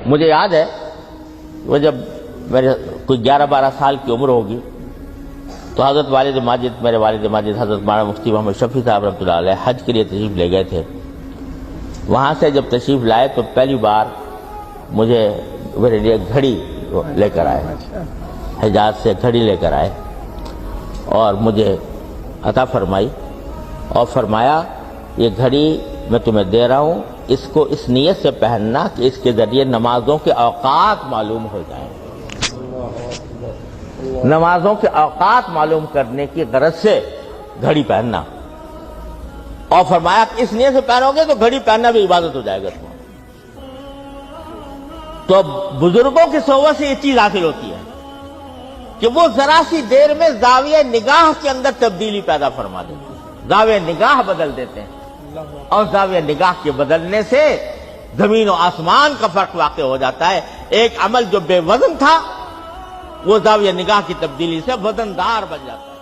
مجھے یاد ہے وہ جب میرے کوئی 11-12 سال کی عمر ہوگی تو حضرت والد ماجد، میرے والد ماجد حضرت مولانا مفتی محمد شفیع صاحب رحمۃ اللہ علیہ حج کے لیے تشریف لے گئے تھے۔ وہاں سے جب تشریف لائے تو پہلی بار مجھے میرے لیے گھڑی لے کر آئے، حجاز سے گھڑی لے کر آئے اور مجھے عطا فرمائی اور فرمایا یہ گھڑی میں تمہیں دے رہا ہوں، اس کو اس نیت سے پہننا کہ اس کے ذریعے نمازوں کے اوقات معلوم ہو جائیں، نمازوں کے اوقات معلوم کرنے کی غرض سے گھڑی پہننا، اور فرمایا کہ اس نیت سے پہنو گے تو گھڑی پہننا بھی عبادت ہو جائے گا تمہیں۔ تو بزرگوں کی صحبت سے یہ چیز حاصل ہوتی ہے کہ وہ ذرا سی دیر میں زاویہ نگاہ کے اندر تبدیلی پیدا فرما دیتے ہیں، زاویہ نگاہ بدل دیتے ہیں، اور زاویہ نگاہ کے بدلنے سے زمین و آسمان کا فرق واقع ہو جاتا ہے۔ ایک عمل جو بے وزن تھا وہ زاویہ نگاہ کی تبدیلی سے وزندار بن جاتا ہے۔